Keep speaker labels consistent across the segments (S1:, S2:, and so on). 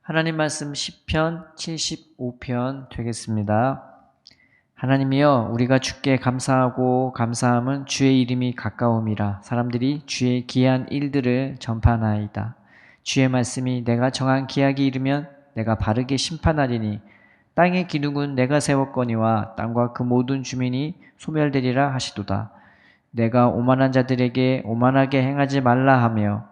S1: 하나님 말씀 시편 75편 되겠습니다. 하나님이여, 우리가 주께 감사하고 감사함은 주의 이름이 가까움이라. 사람들이 주의 기이한 일들을 전파하나이다. 주의 말씀이 내가 정한 기약이 이르면 내가 바르게 심판하리니 땅의 기둥은 내가 세웠거니와 땅과 그 모든 주민이 소멸되리라 하시도다. 내가 오만한 자들에게 오만하게 행하지 말라 하며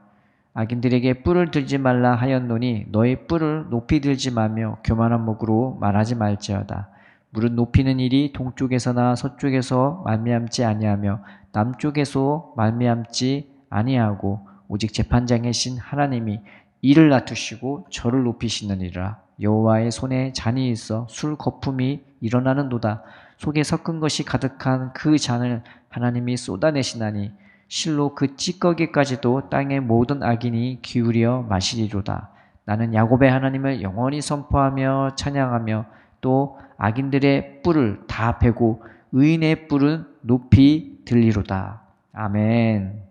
S1: 악인들에게 뿔을 들지 말라 하였노니 너희 뿔을 높이 들지 말며 교만한 목으로 말하지 말지어다. 무릇 높이는 일이 동쪽에서나 서쪽에서 말미암지 아니하며 남쪽에서 말미암지 아니하고 오직 재판장이신 하나님이 이를 낮추시고 저를 높이시느니라. 여호와의 손에 잔이 있어 술 거품이 일어나는도다. 속에 섞은 것이 가득한 그 잔을 하나님이 쏟아내시나니 실로 그 찌꺼기까지도 땅의 모든 악인이 기울여 마시리로다. 나는 야곱의 하나님을 영원히 선포하며 찬양하며 또 악인들의 뿔을 다 베고 의인의 뿔은 높이 들리로다. 아멘.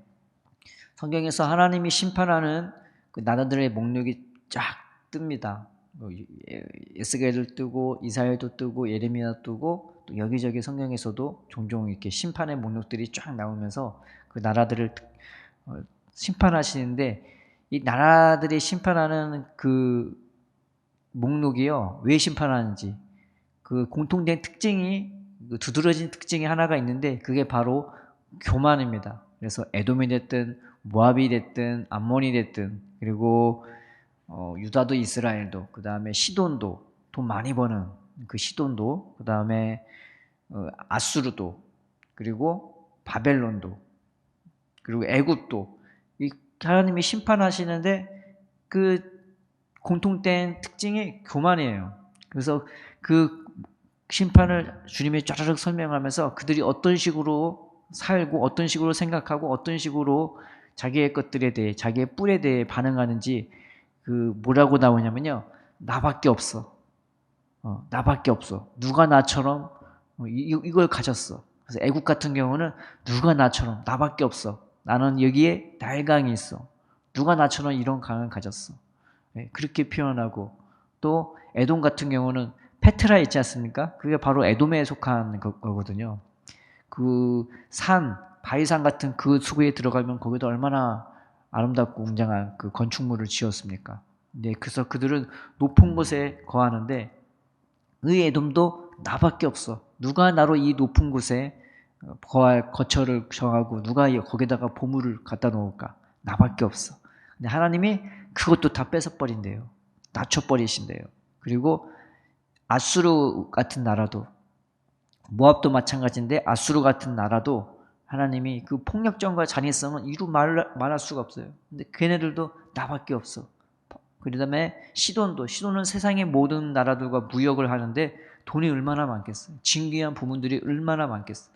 S1: 성경에서 하나님이 심판하는 그 나라들의 목록이 쫙 뜹니다. 에스겔도 뜨고 이사야도 뜨고 예레미야 뜨고 또 여기저기 성경에서도 종종 이렇게 심판의 목록들이 쫙 나오면서 그 나라들을 심판하시는데, 이 나라들이 심판하는 그 목록이요, 왜 심판하는지 그 공통된 특징이, 두드러진 특징이 하나가 있는데 그게 바로 교만입니다. 그래서 에돔이 됐든 모압이 됐든 암몬이 됐든, 그리고 유다도 이스라엘도, 그 다음에 시돈도, 돈 많이 버는 그 시돈도, 그 다음에 아수르도, 그리고 바벨론도, 그리고 애굽도, 이 하나님이 심판하시는데 그 공통된 특징이 교만이에요. 그래서 그 심판을 주님이 쫘르륵 설명하면서 그들이 어떤 식으로 살고 어떤 식으로 생각하고 어떤 식으로 자기의 것들에 대해, 자기의 뿔에 대해 반응하는지 그 뭐라고 나오냐면요, 나밖에 없어. 나밖에 없어. 누가 나처럼 이걸 가졌어. 그래서 애국 같은 경우는 누가 나처럼, 나밖에 없어. 나는 여기에 나의 강이 있어. 누가 나처럼 이런 강을 가졌어. 그렇게 표현하고, 또 에돔 같은 경우는 페트라 있지 않습니까? 그게 바로 에돔에 속한 거거든요. 그 산, 바위산 같은 그 수구에 들어가면 거기도 얼마나 아름답고 웅장한 그 건축물을 지었습니까? 네, 그래서 그들은 높은 곳에 거하는데 의 에돔도 나밖에 없어. 누가 나로 이 높은 곳에 거할 거처를 정하고 누가 거기다가 보물을 갖다 놓을까? 나밖에 없어. 근데 하나님이 그것도 다 뺏어버린대요. 낮춰버리신대요. 그리고 아수르 같은 나라도, 모압도 마찬가지인데 아수르 같은 나라도 하나님이 그 폭력전과 잔인성은 이루 말할 수가 없어요. 근데 걔네들도 나밖에 없어. 그 다음에 시돈은 세상의 모든 나라들과 무역을 하는데 돈이 얼마나 많겠어요. 진귀한 부문들이 얼마나 많겠어요.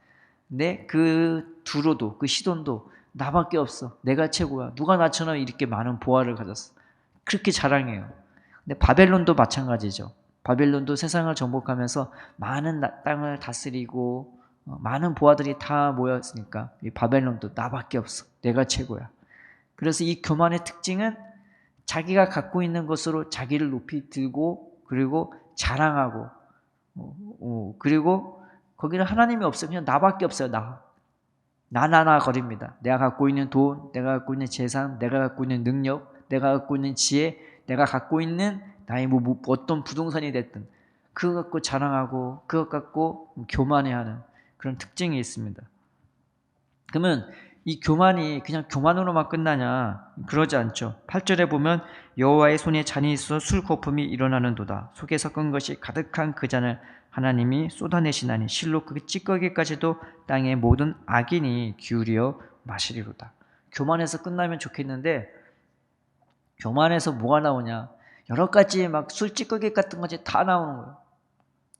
S1: 근데 그 두로도, 그 시돈도 나밖에 없어. 내가 최고야. 누가 나처럼 이렇게 많은 보화를 가졌어. 그렇게 자랑해요. 근데 바벨론도 마찬가지죠. 바벨론도 세상을 정복하면서 많은 땅을 다스리고 많은 보화들이 다 모였으니까 이 바벨론도 나밖에 없어. 내가 최고야. 그래서 이 교만의 특징은 자기가 갖고 있는 것으로 자기를 높이 들고, 그리고 자랑하고, 그리고 거기는 하나님이 없어요. 그냥 나밖에 없어요. 나나나 거립니다. 내가 갖고 있는 돈, 내가 갖고 있는 재산, 내가 갖고 있는 능력, 내가 갖고 있는 지혜, 내가 갖고 있는 나의 어떤 부동산이 됐든 그거 갖고 자랑하고 그것 갖고 교만해하는 그런 특징이 있습니다. 그러면 이 교만이 그냥 교만으로만 끝나냐? 그러지 않죠. 8절에 보면 여호와의 손에 잔이 있어 술 거품이 일어나는도다. 속에 섞은 것이 가득한 그 잔을 하나님이 쏟아내시나니 실로 그 찌꺼기까지도 땅의 모든 악인이 기울여 마시리로다. 교만해서 끝나면 좋겠는데 교만해서 뭐가 나오냐? 여러 가지 막 술 찌꺼기 같은 것이 다 나오는 거예요.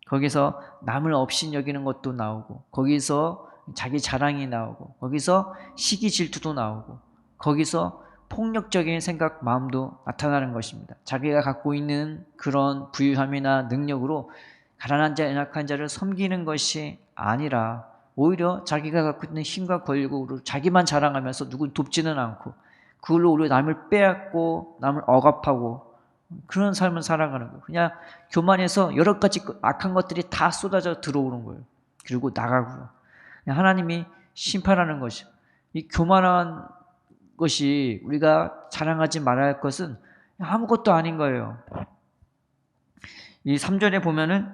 S1: 거기서 남을 업신 여기는 것도 나오고, 거기서 자기 자랑이 나오고, 거기서 시기 질투도 나오고, 거기서 폭력적인 생각, 마음도 나타나는 것입니다. 자기가 갖고 있는 그런 부유함이나 능력으로 가난한 자, 연약한 자를 섬기는 것이 아니라 오히려 자기가 갖고 있는 힘과 권력으로 자기만 자랑하면서 누굴 돕지는 않고, 그걸로 오히려 남을 빼앗고 남을 억압하고 그런 삶을 살아가는 거예요. 그냥 교만해서 여러 가지 악한 것들이 다 쏟아져 들어오는 거예요. 그리고 나가고요. 하나님이 심판하는 것이요. 이 교만한 것이 우리가 자랑하지 말아야 할 것은 아무것도 아닌 거예요. 이 3절에 보면은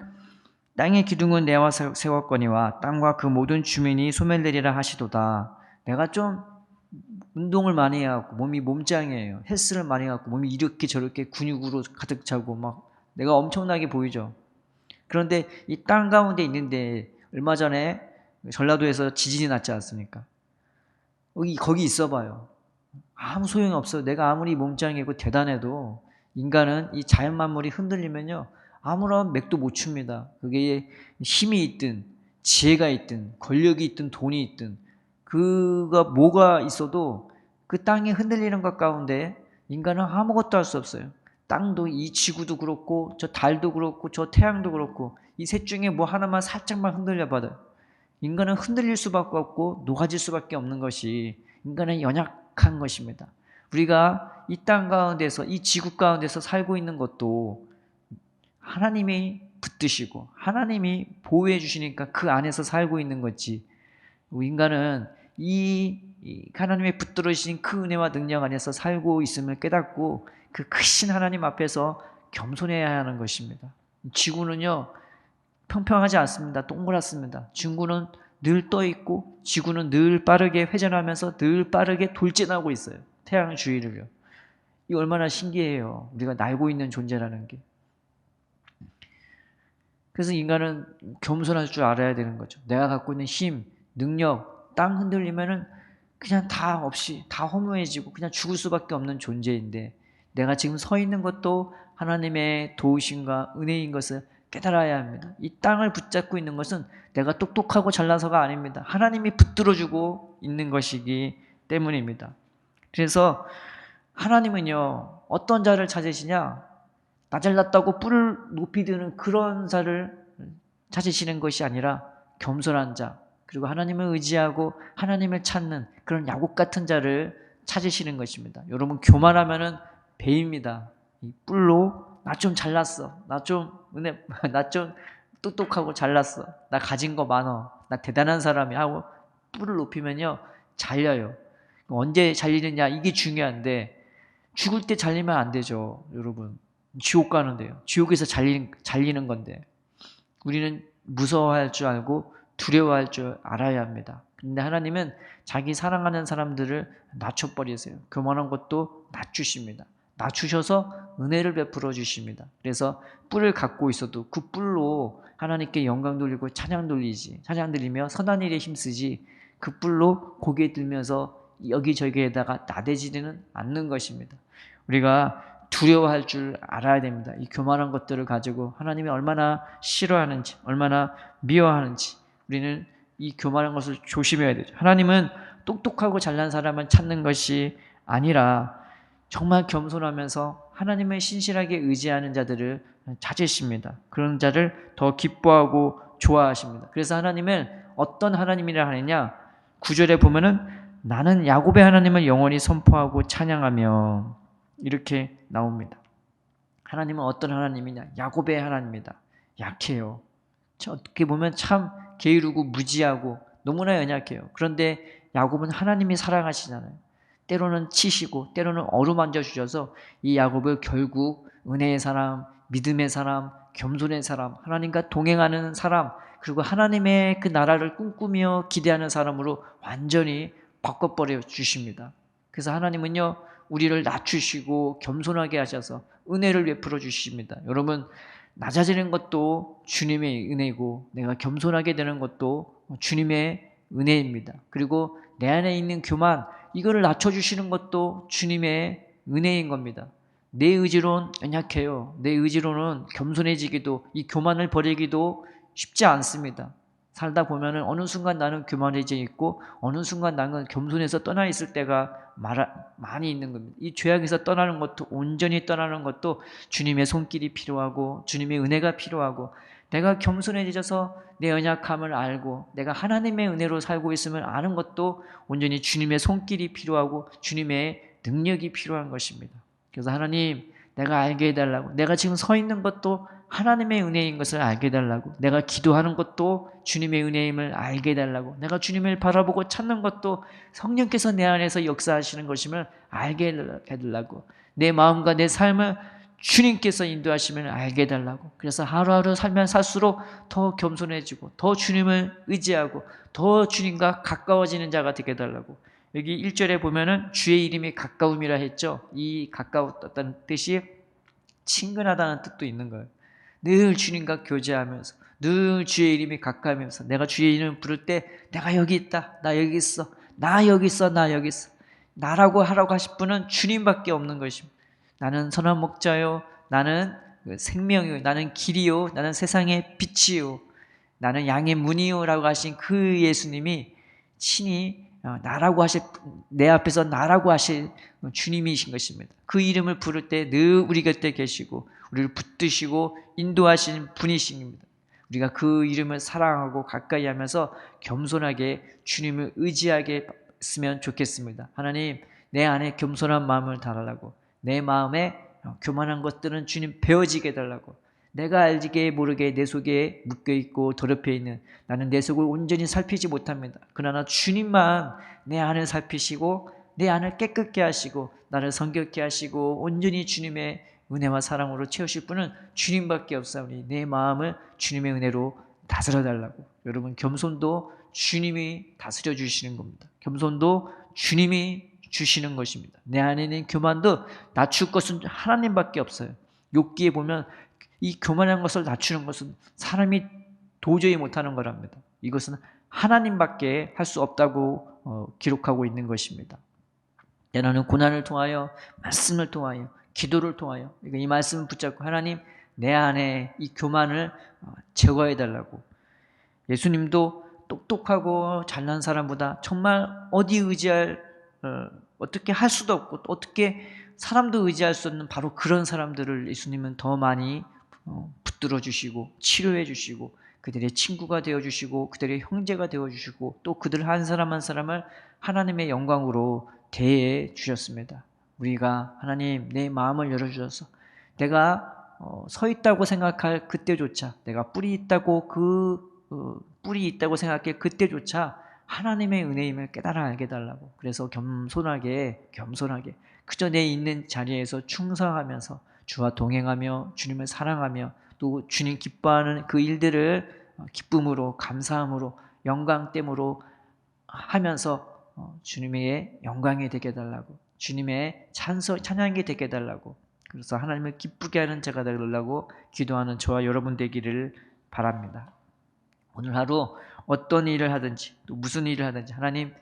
S1: 땅의 기둥은 내와 세웠거니와 땅과 그 모든 주민이 소멸되리라 하시도다. 내가 좀 운동을 많이 해갖고 몸이 몸짱이에요. 헬스를 많이 해갖고 몸이 이렇게 저렇게 근육으로 가득 차고 막 내가 엄청나게 보이죠. 그런데 이 땅 가운데 있는데 얼마 전에 전라도에서 지진이 났지 않습니까? 거기 있어봐요. 아무 소용이 없어요. 내가 아무리 몸짱이고 대단해도 인간은 이 자연 만물이 흔들리면요 아무런 맥도 못 춥니다. 그게 힘이 있든 지혜가 있든 권력이 있든 돈이 있든 그가 뭐가 있어도 그 땅에 흔들리는 것 가운데 인간은 아무것도 할 수 없어요. 땅도 이 지구도 그렇고 저 달도 그렇고 저 태양도 그렇고 이 셋 중에 뭐 하나만 살짝만 흔들려 봐도 인간은 흔들릴 수밖에 없고 녹아질 수밖에 없는 것이 인간은 연약한 것입니다. 우리가 이 땅 가운데서 이 지구 가운데서 살고 있는 것도 하나님이 붙드시고 하나님이 보호해 주시니까 그 안에서 살고 있는 거지. 인간은 이 하나님의 붙들으신 그 은혜와 능력 안에서 살고 있음을 깨닫고 그 크신 하나님 앞에서 겸손해야 하는 것입니다. 지구는요 평평하지 않습니다. 동그랗습니다. 지구는 늘 떠 있고 지구는 늘 빠르게 회전하면서 늘 빠르게 돌진하고 있어요. 태양 주위를요. 이 얼마나 신기해요. 우리가 날고 있는 존재라는 게. 그래서 인간은 겸손할 줄 알아야 되는 거죠. 내가 갖고 있는 힘, 능력, 땅 흔들리면은 그냥 다 없이 다 허무해지고 그냥 죽을 수밖에 없는 존재인데 내가 지금 서 있는 것도 하나님의 도우심과 은혜인 것을 깨달아야 합니다. 이 땅을 붙잡고 있는 것은 내가 똑똑하고 잘나서가 아닙니다. 하나님이 붙들어주고 있는 것이기 때문입니다. 그래서 하나님은요 어떤 자를 찾으시냐, 나 잘났다고 뿔을 높이 드는 그런 자를 찾으시는 것이 아니라 겸손한 자, 그리고 하나님을 의지하고 하나님을 찾는 그런 야곱 같은 자를 찾으시는 것입니다. 여러분 교만하면은 배입니다. 이 뿔로 나 좀 잘났어, 나 좀 나 좀 똑똑하고 잘났어, 나 가진 거 많어, 나 대단한 사람이 하고 뿔을 높이면요 잘려요. 언제 잘리느냐 이게 중요한데 죽을 때 잘리면 안 되죠. 여러분 지옥 가는데요. 지옥에서 잘리는 건데 우리는 무서워할 줄 알고 두려워할 줄 알아야 합니다. 근데 하나님은 자기 사랑하는 사람들을 낮춰버리세요. 교만한 것도 낮추십니다. 낮추셔서 은혜를 베풀어 주십니다. 그래서 뿔을 갖고 있어도 그 뿔로 하나님께 영광 돌리고 찬양 돌리지, 찬양 드리며 선한 일에 힘쓰지, 그 뿔로 고개 들면서 여기저기에다가 나대지는 않는 것입니다. 우리가 두려워할 줄 알아야 됩니다. 이 교만한 것들을 가지고 하나님이 얼마나 싫어하는지, 얼마나 미워하는지 우리는 이 교만한 것을 조심해야 되죠. 하나님은 똑똑하고 잘난 사람을 찾는 것이 아니라 정말 겸손하면서 하나님을 신실하게 의지하는 자들을 찾으십니다. 그런 자를 더 기뻐하고 좋아하십니다. 그래서 하나님은 어떤 하나님이라 하느냐, 9절에 보면은 나는 야곱의 하나님을 영원히 선포하고 찬양하며 이렇게 나옵니다. 하나님은 어떤 하나님이냐? 야곱의 하나님이다. 약해요. 어떻게 보면 참 게으르고 무지하고 너무나 연약해요. 그런데 야곱은 하나님이 사랑하시잖아요. 때로는 치시고 때로는 어루만져 주셔서 이 야곱을 결국 은혜의 사람, 믿음의 사람, 겸손의 사람, 하나님과 동행하는 사람, 그리고 하나님의 그 나라를 꿈꾸며 기대하는 사람으로 완전히 바꿔버려 주십니다. 그래서 하나님은요 우리를 낮추시고 겸손하게 하셔서 은혜를 베풀어 주십니다. 여러분 낮아지는 것도 주님의 은혜고 내가 겸손하게 되는 것도 주님의 은혜입니다. 그리고 내 안에 있는 교만, 이거를 낮춰주시는 것도 주님의 은혜인 겁니다. 내 의지로는 연약해요. 내 의지로는 겸손해지기도, 이 교만을 버리기도 쉽지 않습니다. 살다 보면은 어느 순간 나는 교만해져 있고 어느 순간 나는 겸손해서 떠나 있을 때가 많이 있는 겁니다. 이 죄악에서 떠나는 것도, 온전히 떠나는 것도 주님의 손길이 필요하고 주님의 은혜가 필요하고 내가 겸손해져서 내 연약함을 알고 내가 하나님의 은혜로 살고 있음을 아는 것도 온전히 주님의 손길이 필요하고 주님의 능력이 필요한 것입니다. 그래서 하나님, 내가 알게 해달라고. 내가 지금 서 있는 것도 하나님의 은혜인 것을 알게 해달라고. 내가 기도하는 것도 주님의 은혜임을 알게 해달라고. 내가 주님을 바라보고 찾는 것도 성령께서 내 안에서 역사하시는 것임을 알게 해달라고. 내 마음과 내 삶을 주님께서 인도하시면 알게 해달라고. 그래서 하루하루 살면 살수록 더 겸손해지고 더 주님을 의지하고 더 주님과 가까워지는 자가 되게 해달라고. 여기 1절에 보면은 주의 이름이 가까움이라 했죠. 이 가까웠다는 뜻이 친근하다는 뜻도 있는 거예요. 늘 주님과 교제하면서 늘 주의 이름이 가까우면서 내가 주의 이름을 부를 때 내가 여기 있다. 나 여기 있어. 나 여기 있어. 나 여기 있어. 나라고 하라고 하실 분은 주님밖에 없는 것입니다. 나는 선한 목자요. 나는 생명이요. 나는 길이요. 나는 세상의 빛이요. 나는 양의 문이요 라고 하신 그 예수님이 친히 나라고 하실, 내 앞에서 나라고 하실 주님이신 것입니다. 그 이름을 부를 때 늘 우리 곁에 계시고 우리를 붙드시고 인도하시는 분이십니다. 우리가 그 이름을 사랑하고 가까이 하면서 겸손하게 주님을 의지하게 했으면 좋겠습니다. 하나님, 내 안에 겸손한 마음을 달라고, 내 마음에 교만한 것들은 주님 베어지게 해달라고, 내가 알게 모르게 내 속에 묶여있고 더럽혀 있는 나는 내 속을 온전히 살피지 못합니다. 그러나 주님만 내 안을 살피시고 내 안을 깨끗게 하시고 나를 성결케 하시고 온전히 주님의 은혜와 사랑으로 채우실 분은 주님밖에 없사오니 내 마음을 주님의 은혜로 다스려 달라고. 여러분, 겸손도 주님이 다스려 주시는 겁니다. 겸손도 주님이 주시는 것입니다. 내 안에 있는 교만도 낮출 것은 하나님밖에 없어요. 욥기에 보면 이 교만한 것을 낮추는 것은 사람이 도저히 못하는 거랍니다. 이것은 하나님밖에 할 수 없다고 기록하고 있는 것입니다. 나는 고난을 통하여, 말씀을 통하여, 기도를 통하여 이 말씀을 붙잡고 하나님, 내 안에 이 교만을 제거해달라고. 예수님도 똑똑하고 잘난 사람보다 정말 어디 의지할, 어떻게 할 수도 없고 또 어떻게 사람도 의지할 수 없는 바로 그런 사람들을 예수님은 더 많이 붙들어 주시고 치료해 주시고 그들의 친구가 되어 주시고 그들의 형제가 되어 주시고 또 그들 한 사람 한 사람을 하나님의 영광으로 대해 주셨습니다. 우리가 하나님, 내 마음을 열어주셔서 내가 서 있다고 생각할 그때조차, 내가 뿌리 있다고 뿌리 있다고 생각할 그때조차 하나님의 은혜임을 깨달아 알게 달라고. 그래서 겸손하게 그저 내 있는 자리에서 충성하면서 주와 동행하며 주님을 사랑하며 또 주님 기뻐하는 그 일들을 기쁨으로, 감사함으로, 영광됨으로 하면서 주님의 영광이 되게 해달라고, 주님의 찬양이 되게 해달라고, 그래서 하나님을 기쁘게 하는 자가 되려고 기도하는 저와 여러분 되기를 바랍니다. 오늘 하루 어떤 일을 하든지 또 무슨 일을 하든지 하나님,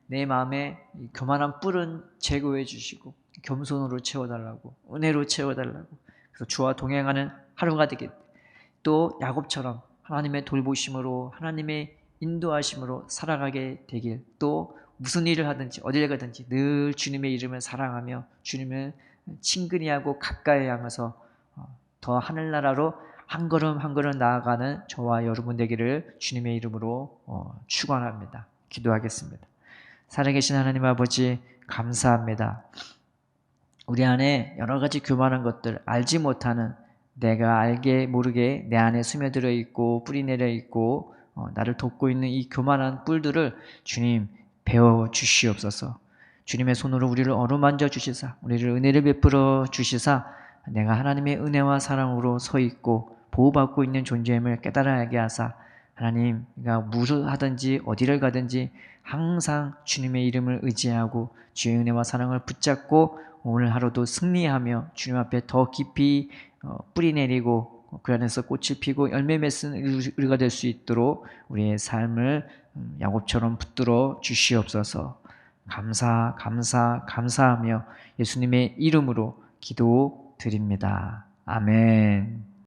S1: 내 마음에 교만한 뿔은 제거해 주시고 겸손으로 채워달라고, 은혜로 채워달라고. 그래서 주와 동행하는 하루가 되게, 또 야곱처럼 하나님의 돌보심으로 하나님의 인도하심으로 살아가게 되길, 또 무슨 일을 하든지 어딜 가든지 늘 주님의 이름을 사랑하며 주님을 친근히 하고 가까이 하면서 더 하늘나라로 한 걸음 한 걸음 나아가는 저와 여러분 되기를 주님의 이름으로 축원합니다. 기도하겠습니다. 살아계신 하나님 아버지, 감사합니다. 우리 안에 여러 가지 교만한 것들, 알지 못하는, 내가 알게 모르게 내 안에 스며들어 있고 뿌리 내려 있고 나를 돕고 있는 이 교만한 뿔들을 주님 베어 주시옵소서. 주님의 손으로 우리를 어루만져 주시사 우리를 은혜를 베풀어 주시사 내가 하나님의 은혜와 사랑으로 서 있고 보호받고 있는 존재임을 깨달아야게 하사 하나님, 내가 무엇을 하든지 어디를 가든지 항상 주님의 이름을 의지하고 주의 은혜와 사랑을 붙잡고 오늘 하루도 승리하며 주님 앞에 더 깊이 뿌리 내리고 그 안에서 꽃이 피고 열매 맺는 우리가 될 수 있도록 우리의 삶을 야곱처럼 붙들어 주시옵소서. 감사하며 예수님의 이름으로 기도드립니다. 아멘.